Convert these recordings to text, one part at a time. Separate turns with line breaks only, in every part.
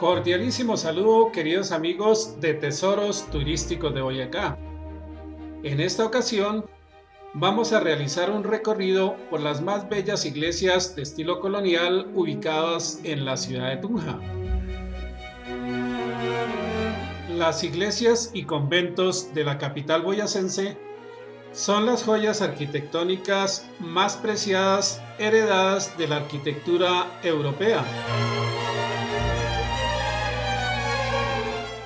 Cordialísimo saludo, queridos amigos de Tesoros Turísticos de Boyacá. En esta ocasión vamos a realizar un recorrido por las más bellas iglesias de estilo colonial ubicadas en la ciudad de Tunja. Las iglesias y conventos de la capital boyacense son las joyas arquitectónicas más preciadas heredadas de la arquitectura europea,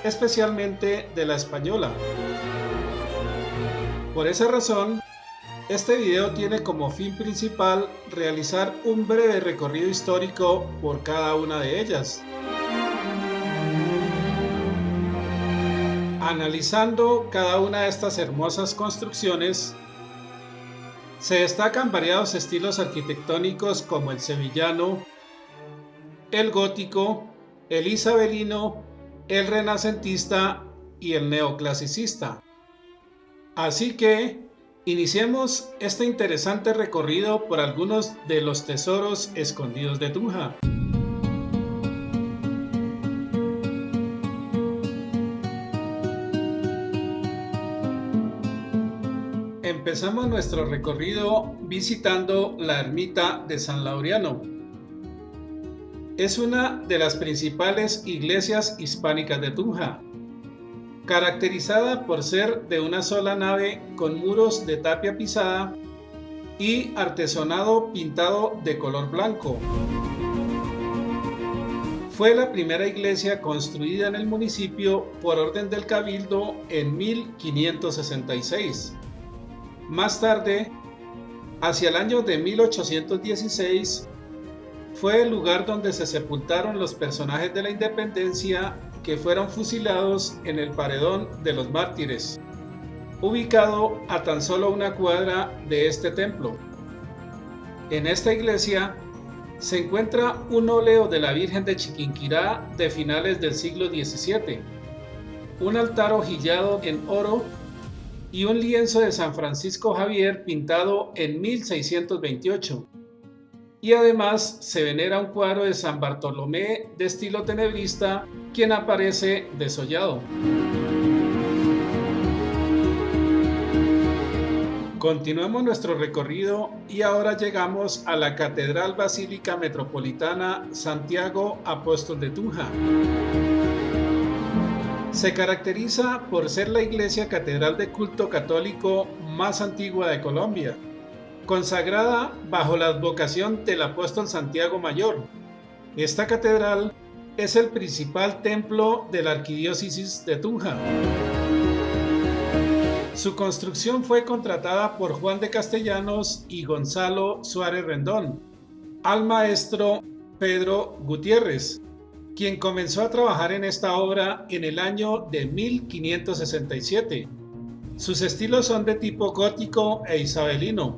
especialmente de la española. Por esa razón, este video tiene como fin principal realizar un breve recorrido histórico por cada una de ellas, analizando cada una de estas hermosas construcciones. Se destacan variados estilos arquitectónicos como el sevillano, el gótico, el isabelino, el renacentista y el neoclasicista. Así que iniciemos este interesante recorrido por algunos de los tesoros escondidos de Tunja. Empezamos nuestro recorrido visitando la ermita de San Laureano. Es una de las principales iglesias hispánicas de Tunja, caracterizada por ser de una sola nave con muros de tapia pisada y artesonado pintado de color blanco. Fue la primera iglesia construida en el municipio por orden del Cabildo en 1566. Más tarde, hacia el año de 1816, fue el lugar donde se sepultaron los personajes de la independencia que fueron fusilados en el Paredón de los Mártires, ubicado a tan solo una cuadra de este templo. En esta iglesia se encuentra un óleo de la Virgen de Chiquinquirá de finales del siglo XVII, un altar hojillado en oro y un lienzo de San Francisco Javier pintado en 1628. Y además se venera un cuadro de San Bartolomé de estilo tenebrista, quien aparece desollado. Continuamos nuestro recorrido y ahora llegamos a la Catedral Basílica Metropolitana Santiago Apóstol de Tunja. Se caracteriza por ser la iglesia catedral de culto católico más antigua de Colombia, consagrada bajo la advocación del apóstol Santiago Mayor. Esta catedral es el principal templo de la arquidiócesis de Tunja. Su construcción fue contratada por Juan de Castellanos y Gonzalo Suárez Rendón al maestro Pedro Gutiérrez, quien comenzó a trabajar en esta obra en el año de 1567. Sus estilos son de tipo gótico e isabelino.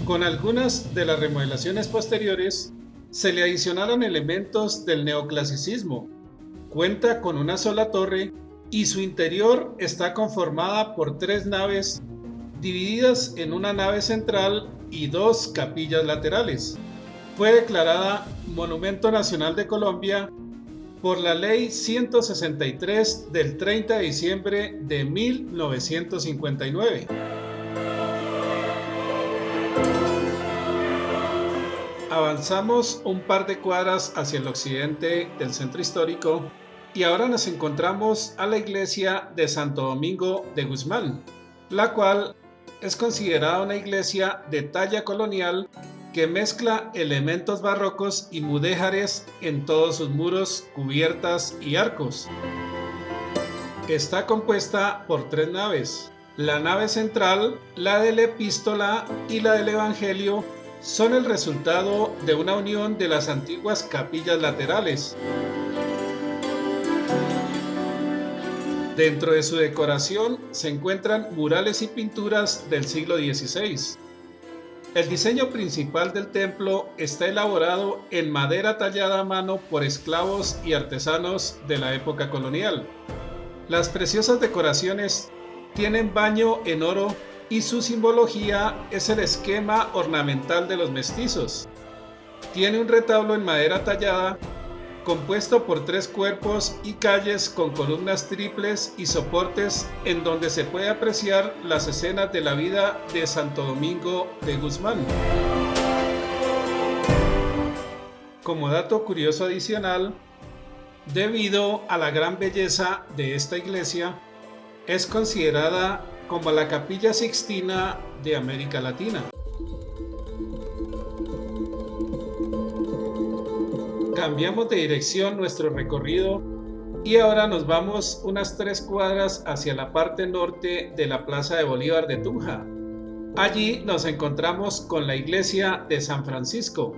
Con algunas de las remodelaciones posteriores, se le adicionaron elementos del neoclasicismo. Cuenta con una sola torre y su interior está conformada por 3 naves divididas en una nave central y 2 capillas laterales. Fue declarada Monumento Nacional de Colombia por la Ley 163 del 30 de diciembre de 1959. Avanzamos un par de cuadras hacia el occidente del centro histórico y ahora nos encontramos a la iglesia de Santo Domingo de Guzmán, la cual es considerada una iglesia de talla colonial que mezcla elementos barrocos y mudéjares en todos sus muros, cubiertas y arcos. Está compuesta por 3 naves. La nave central, la de la epístola y la del evangelio son el resultado de una unión de las antiguas capillas laterales. Dentro de su decoración se encuentran murales y pinturas del siglo XVI. El diseño principal del templo está elaborado en madera tallada a mano por esclavos y artesanos de la época colonial. Las preciosas decoraciones tienen baño en oro y su simbología es el esquema ornamental de los mestizos. Tiene un retablo en madera tallada compuesto por 3 cuerpos y calles con columnas triples y soportes en donde se puede apreciar las escenas de la vida de Santo Domingo de Guzmán. Como dato curioso adicional, debido a la gran belleza de esta iglesia, es considerada como la Capilla Sixtina de América Latina. Cambiamos de dirección nuestro recorrido y ahora nos vamos unas 3 cuadras hacia la parte norte de la Plaza de Bolívar de Tunja. Allí nos encontramos con la iglesia de San Francisco.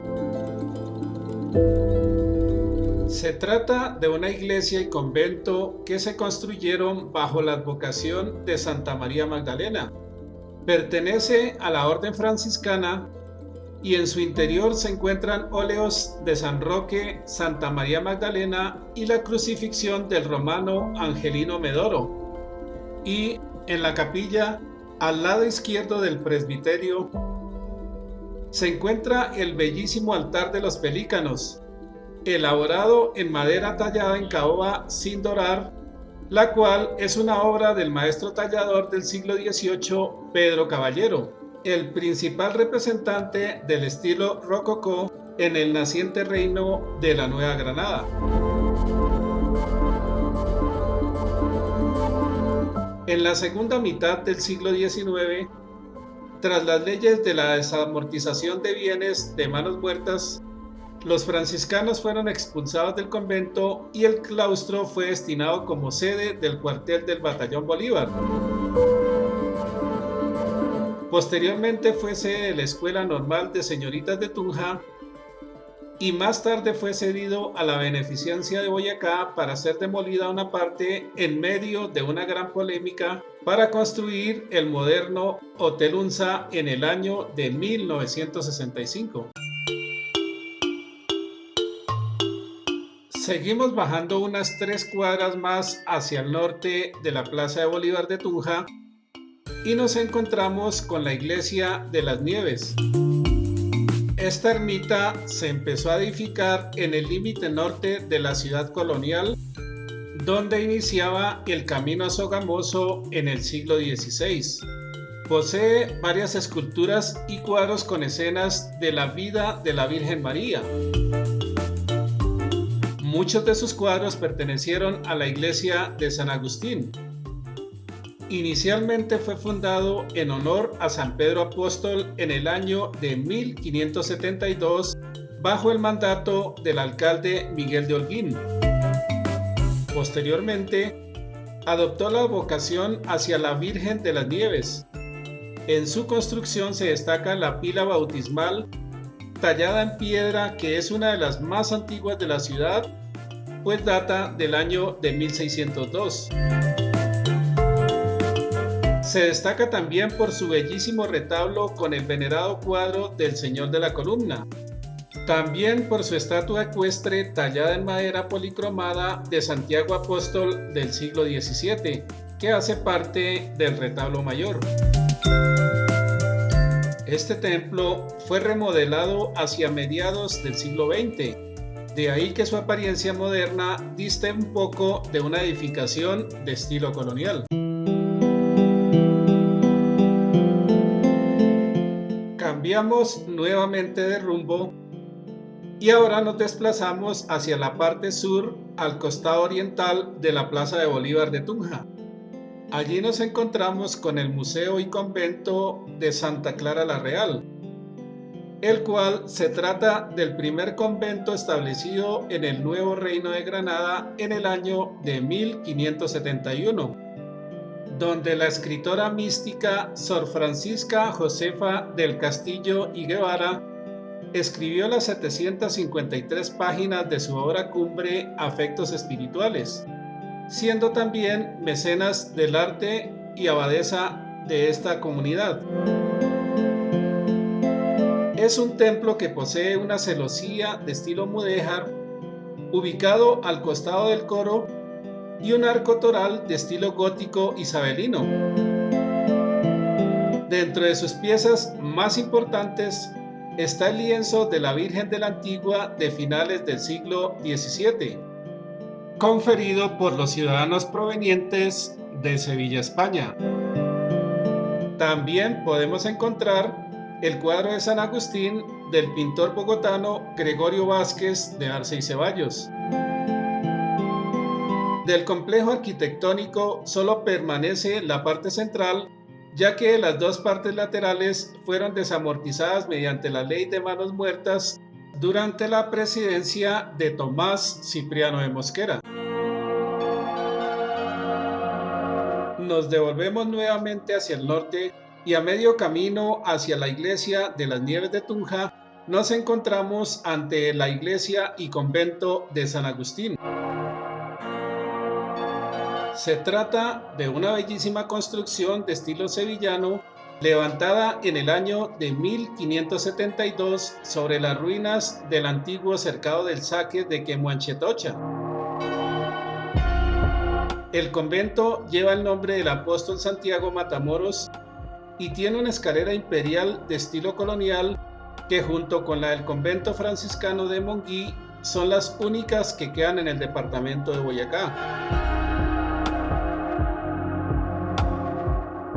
Se trata de una iglesia y convento que se construyeron bajo la advocación de Santa María Magdalena. Pertenece a la orden franciscana y en su interior se encuentran óleos de San Roque, Santa María Magdalena y la crucifixión del romano Angelino Medoro. Y en la capilla, al lado izquierdo del presbiterio, se encuentra el bellísimo altar de los pelícanos, elaborado en madera tallada en caoba sin dorar, la cual es una obra del maestro tallador del siglo XVIII, Pedro Caballero, el principal representante del estilo rococó en el naciente reino de la Nueva Granada. En la segunda mitad del siglo XIX, tras las leyes de la desamortización de bienes de manos muertas, los franciscanos fueron expulsados del convento y el claustro fue destinado como sede del cuartel del Batallón Bolívar. Posteriormente fue sede de la Escuela Normal de Señoritas de Tunja y más tarde fue cedido a la Beneficencia de Boyacá para ser demolida una parte en medio de una gran polémica para construir el moderno Hotel Unza en el año de 1965. Seguimos bajando unas 3 cuadras más hacia el norte de la Plaza de Bolívar de Tunja y nos encontramos con la Iglesia de las Nieves. Esta ermita se empezó a edificar en el límite norte de la ciudad colonial, donde iniciaba el camino a Sogamoso en el siglo XVI. Posee varias esculturas y cuadros con escenas de la vida de la Virgen María. Muchos de sus cuadros pertenecieron a la iglesia de San Agustín. Inicialmente fue fundado en honor a San Pedro Apóstol en el año de 1572 bajo el mandato del alcalde Miguel de Holguín. Posteriormente, adoptó la vocación hacia la Virgen de las Nieves. En su construcción se destaca la pila bautismal tallada en piedra que es una de las más antiguas de la ciudad, pues data del año de 1602. Se destaca también por su bellísimo retablo con el venerado cuadro del Señor de la Columna. También por su estatua ecuestre tallada en madera policromada de Santiago Apóstol del siglo XVII, que hace parte del retablo mayor. Este templo fue remodelado hacia mediados del siglo XX, de ahí que su apariencia moderna diste un poco de una edificación de estilo colonial. Cambiamos nuevamente de rumbo y ahora nos desplazamos hacia la parte sur, al costado oriental de la Plaza de Bolívar de Tunja. Allí nos encontramos con el Museo y Convento de Santa Clara la Real, el cual se trata del primer convento establecido en el nuevo Reino de Granada en el año de 1571, donde la escritora mística Sor Francisca Josefa del Castillo y Guevara escribió las 753 páginas de su obra cumbre Afectos Espirituales, siendo también mecenas del arte y abadesa de esta comunidad. Es un templo que posee una celosía de estilo mudéjar, ubicado al costado del coro, y un arco toral de estilo gótico isabelino. Dentro de sus piezas más importantes está el lienzo de la Virgen de la Antigua de finales del siglo XVII, conferido por los ciudadanos provenientes de Sevilla, España. También podemos encontrar el cuadro de San Agustín del pintor bogotano Gregorio Vázquez de Arce y Ceballos. Del complejo arquitectónico solo permanece la parte central, ya que las dos partes laterales fueron desamortizadas mediante la Ley de Manos Muertas durante la presidencia de Tomás Cipriano de Mosquera. Nos devolvemos nuevamente hacia el norte y a medio camino hacia la iglesia de las Nieves de Tunja nos encontramos ante la iglesia y convento de San Agustín. Se trata de una bellísima construcción de estilo sevillano levantada en el año de 1572 sobre las ruinas del antiguo cercado del Saque de Quemuanchetocha. El convento lleva el nombre del apóstol Santiago Matamoros y tiene una escalera imperial de estilo colonial que, junto con la del convento franciscano de Monguí, son las únicas que quedan en el departamento de Boyacá.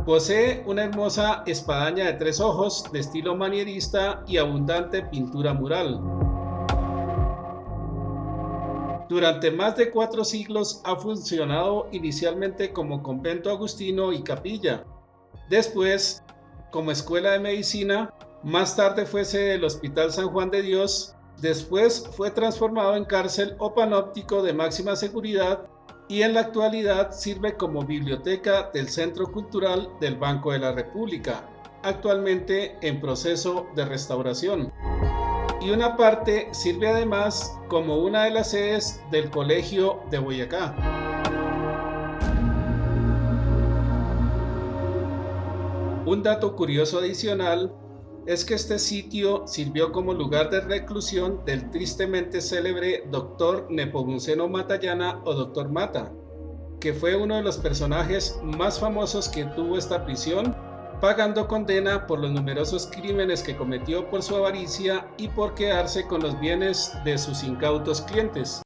Posee una hermosa espadaña de 3 ojos de estilo manierista y abundante pintura mural. Durante más de 4 siglos ha funcionado inicialmente como convento agustino y capilla, después como escuela de medicina, más tarde fue sede del Hospital San Juan de Dios, después fue transformado en cárcel o panóptico de máxima seguridad y en la actualidad sirve como biblioteca del Centro Cultural del Banco de la República, actualmente en proceso de restauración. Y una parte sirve además como una de las sedes del Colegio de Boyacá. Un dato curioso adicional es que este sitio sirvió como lugar de reclusión del tristemente célebre Dr. Nepomuceno Matallana o Dr. Mata, que fue uno de los personajes más famosos que tuvo esta prisión, pagando condena por los numerosos crímenes que cometió por su avaricia y por quedarse con los bienes de sus incautos clientes.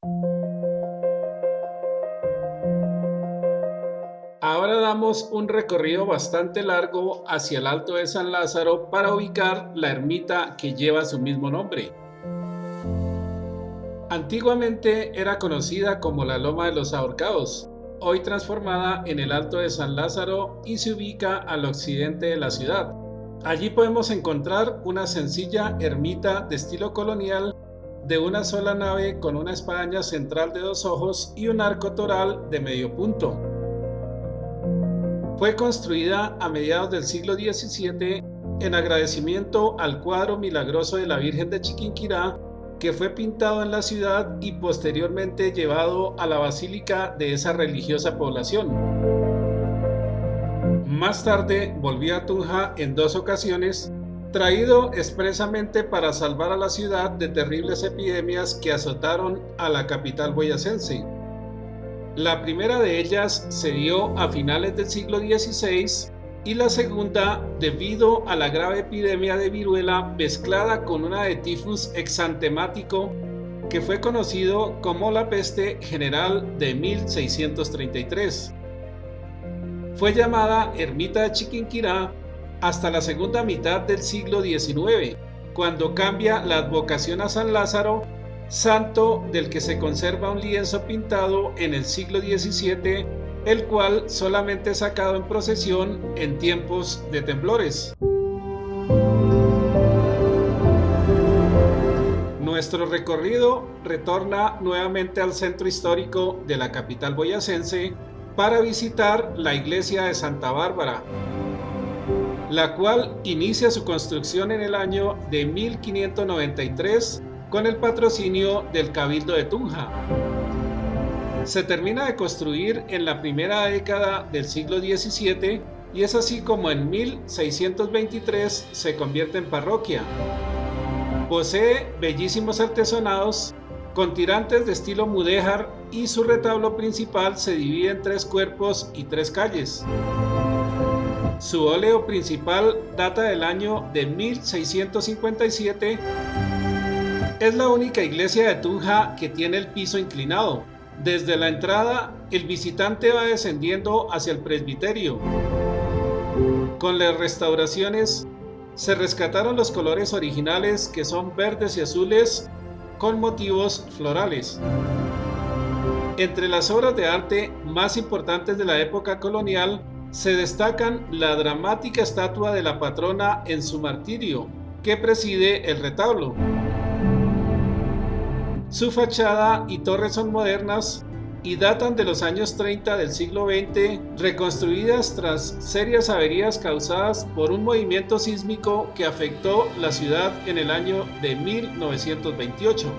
Ahora damos un recorrido bastante largo hacia el Alto de San Lázaro para ubicar la ermita que lleva su mismo nombre. Antiguamente era conocida como la Loma de los Ahorcados, hoy transformada en el Alto de San Lázaro y se ubica al occidente de la ciudad. Allí podemos encontrar una sencilla ermita de estilo colonial de una sola nave con una espadaña central de 2 ojos y un arco toral de medio punto. Fue construida a mediados del siglo XVII en agradecimiento al cuadro milagroso de la Virgen de Chiquinquirá, que fue pintado en la ciudad y posteriormente llevado a la basílica de esa religiosa población. Más tarde volvió a Tunja en 2 ocasiones, traído expresamente para salvar a la ciudad de terribles epidemias que azotaron a la capital boyacense. La primera de ellas se dio a finales del siglo XVI y la segunda debido a la grave epidemia de viruela mezclada con una de tifus exantemático que fue conocido como la peste general de 1633. Fue llamada Ermita de Chiquinquirá hasta la segunda mitad del siglo XIX, cuando cambia la advocación a San Lázaro, santo del que se conserva un lienzo pintado en el siglo XVII, el cual solamente es sacado en procesión en tiempos de temblores. Nuestro recorrido retorna nuevamente al centro histórico de la capital boyacense para visitar la iglesia de Santa Bárbara, la cual inicia su construcción en el año de 1593 con el patrocinio del Cabildo de Tunja. Se termina de construir en la primera década del siglo XVII y es así como en 1623 se convierte en parroquia. Posee bellísimos artesonados con tirantes de estilo mudéjar y su retablo principal se divide en 3 cuerpos y 3 calles. Su óleo principal data del año de 1657. Es la única iglesia de Tunja que tiene el piso inclinado. Desde la entrada, el visitante va descendiendo hacia el presbiterio. Con las restauraciones, se rescataron los colores originales, que son verdes y azules con motivos florales. Entre las obras de arte más importantes de la época colonial se destacan la dramática estatua de la patrona en su martirio, que preside el retablo. Su fachada y torres son modernas y datan de los años 30 del siglo XX, reconstruidas tras serias averías causadas por un movimiento sísmico que afectó la ciudad en el año de 1928.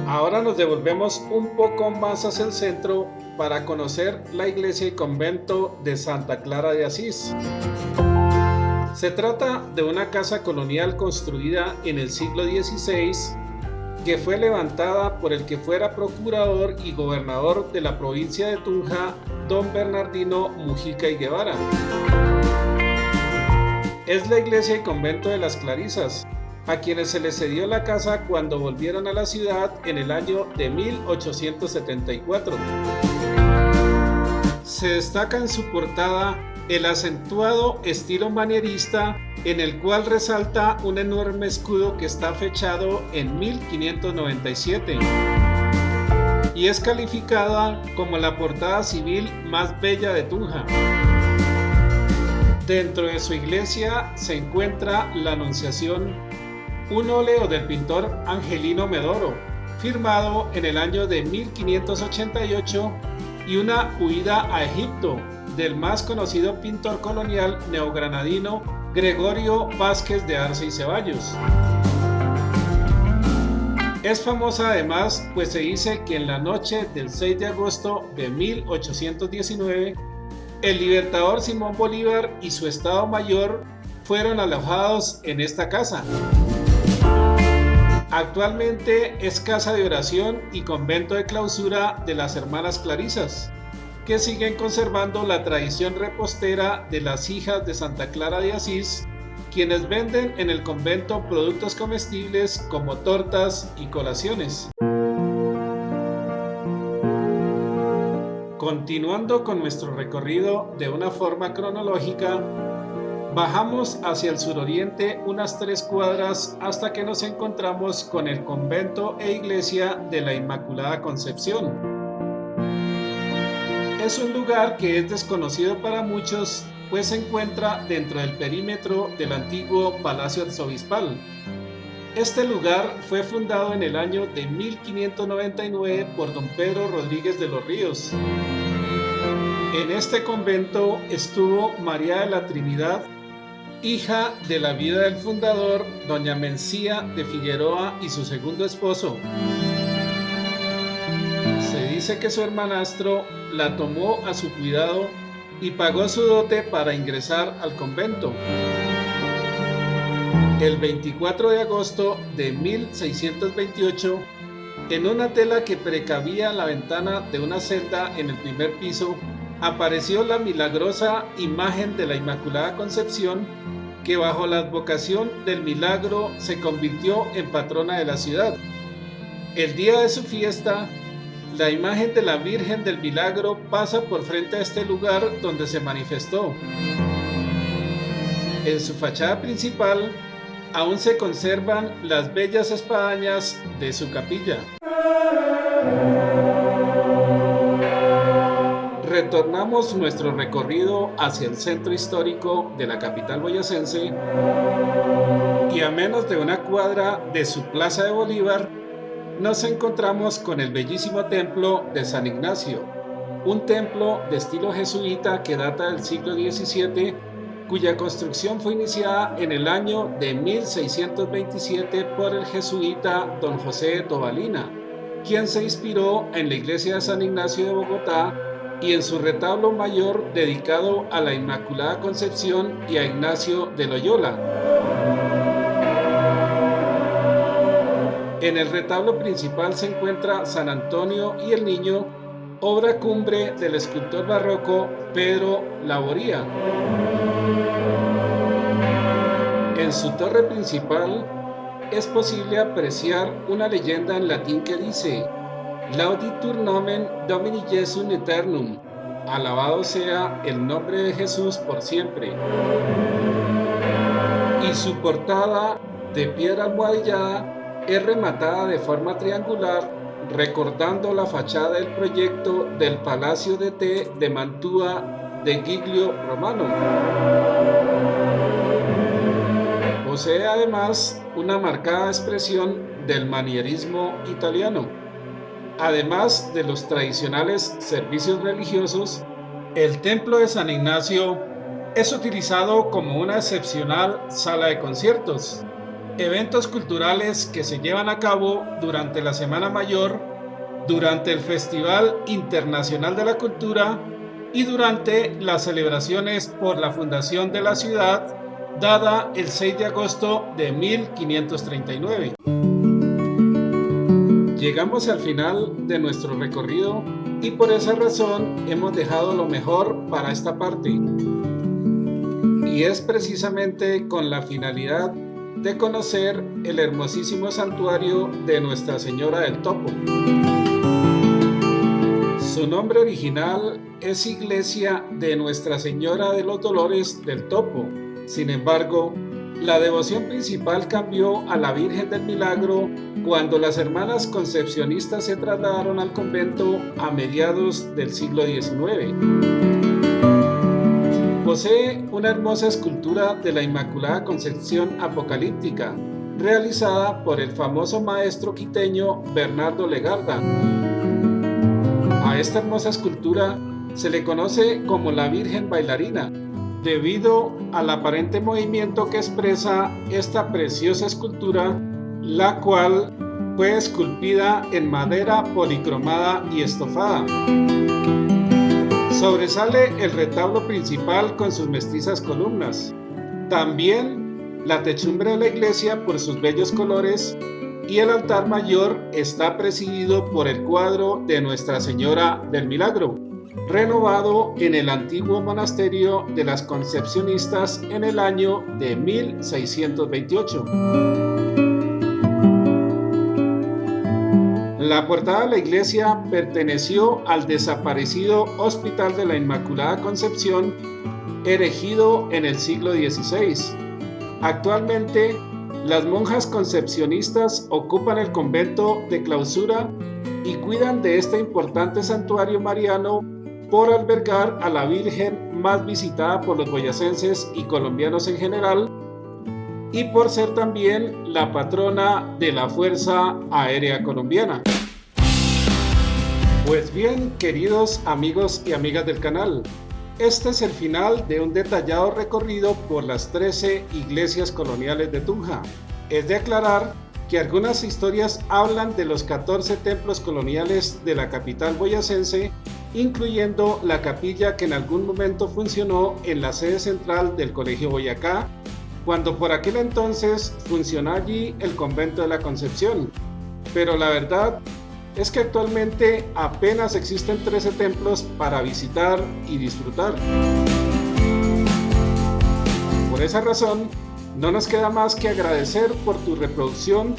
Ahora nos devolvemos un poco más hacia el centro para conocer la iglesia y convento de Santa Clara de Asís. Se trata de una casa colonial construida en el siglo XVI que fue levantada por el que fuera procurador y gobernador de la provincia de Tunja, don Bernardino Mujica y Guevara. Es la iglesia y convento de las Clarisas, a quienes se les cedió la casa cuando volvieron a la ciudad en el año de 1874. Se destaca en su portada el acentuado estilo manierista, en el cual resalta un enorme escudo que está fechado en 1597 y es calificada como la portada civil más bella de Tunja. Dentro de su iglesia se encuentra la Anunciación, un óleo del pintor Angelino Medoro, firmado en el año de 1588, y una huida a Egipto del más conocido pintor colonial neogranadino Gregorio Vázquez de Arce y Ceballos. Es famosa además, pues se dice que en la noche del 6 de agosto de 1819, el libertador Simón Bolívar y su Estado Mayor fueron alojados en esta casa. Actualmente es casa de oración y convento de clausura de las Hermanas Clarisas, que siguen conservando la tradición repostera de las hijas de Santa Clara de Asís, quienes venden en el convento productos comestibles como tortas y colaciones. Continuando con nuestro recorrido de una forma cronológica, bajamos hacia el suroriente unas 3 cuadras hasta que nos encontramos con el convento e iglesia de la Inmaculada Concepción. Es un lugar que es desconocido para muchos, pues se encuentra dentro del perímetro del antiguo Palacio Arzobispal. Este lugar fue fundado en el año de 1599 por don Pedro Rodríguez de los Ríos. En este convento estuvo María de la Trinidad, hija de la viuda del fundador, doña Mencía de Figueroa, y su segundo esposo. Se dice que su hermanastro la tomó a su cuidado y pagó su dote para ingresar al convento. El 24 de agosto de 1628, en una tela que precavía la ventana de una celda en el primer piso, apareció la milagrosa imagen de la Inmaculada Concepción, que bajo la advocación del milagro se convirtió en patrona de la ciudad. El día de su fiesta, la imagen de la Virgen del Milagro pasa por frente a este lugar donde se manifestó. En su fachada principal aún se conservan las bellas espadañas de su capilla. Retornamos nuestro recorrido hacia el centro histórico de la capital boyacense y a menos de una cuadra de su Plaza de Bolívar nos encontramos con el bellísimo templo de San Ignacio, un templo de estilo jesuita que data del siglo XVII, cuya construcción fue iniciada en el año de 1627 por el jesuita don José de Tobalina, quien se inspiró en la iglesia de San Ignacio de Bogotá y en su retablo mayor dedicado a la Inmaculada Concepción y a Ignacio de Loyola. En el retablo principal se encuentra San Antonio y el Niño, obra cumbre del escultor barroco Pedro Laboria. En su torre principal es posible apreciar una leyenda en latín que dice: Lauditur nomen Domini Jesum Eternum, alabado sea el nombre de Jesús por siempre. Y su portada, de piedra almohadillada, es rematada de forma triangular, recordando la fachada del proyecto del Palacio de Té de Mantua de Giglio Romano. Posee además una marcada expresión del manierismo italiano. Además de los tradicionales servicios religiosos, el templo de San Ignacio es utilizado como una excepcional sala de conciertos, eventos culturales que se llevan a cabo durante la Semana Mayor, durante el Festival Internacional de la Cultura y durante las celebraciones por la fundación de la ciudad, dada el 6 de agosto de 1539. Llegamos al final de nuestro recorrido y por esa razón hemos dejado lo mejor para esta parte. Y es precisamente con la finalidad de conocer el hermosísimo santuario de Nuestra Señora del Topo. Su nombre original es Iglesia de Nuestra Señora de los Dolores del Topo. Sin embargo, la devoción principal cambió a la Virgen del Milagro cuando las hermanas concepcionistas se trasladaron al convento a mediados del siglo XIX. Posee una hermosa escultura de la Inmaculada Concepción Apocalíptica, realizada por el famoso maestro quiteño Bernardo Legarda. A esta hermosa escultura se le conoce como la Virgen Bailarina, debido al aparente movimiento que expresa esta preciosa escultura, la cual fue esculpida en madera policromada y estofada. Sobresale el retablo principal con sus mestizas columnas, también la techumbre de la iglesia por sus bellos colores, y el altar mayor está presidido por el cuadro de Nuestra Señora del Milagro, renovado en el antiguo monasterio de las Concepcionistas en el año de 1628. La portada de la iglesia perteneció al desaparecido Hospital de la Inmaculada Concepción, erigido en el siglo XVI. Actualmente, las monjas concepcionistas ocupan el convento de clausura y cuidan de este importante santuario mariano por albergar a la Virgen más visitada por los boyacenses y colombianos en general, y por ser también la patrona de la Fuerza Aérea Colombiana. Pues bien, queridos amigos y amigas del canal, este es el final de un detallado recorrido por las 13 iglesias coloniales de Tunja. Es de aclarar que algunas historias hablan de los 14 templos coloniales de la capital boyacense, incluyendo la capilla que en algún momento funcionó en la sede central del Colegio Boyacá, cuando por aquel entonces funcionó allí el convento de la Concepción. Pero la verdad es que actualmente apenas existen 13 templos para visitar y disfrutar. Por esa razón, no nos queda más que agradecer por tu reproducción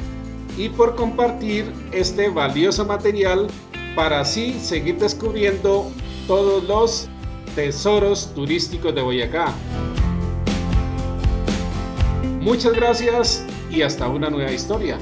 y por compartir este valioso material para así seguir descubriendo todos los tesoros turísticos de Boyacá. Muchas gracias y hasta una nueva historia.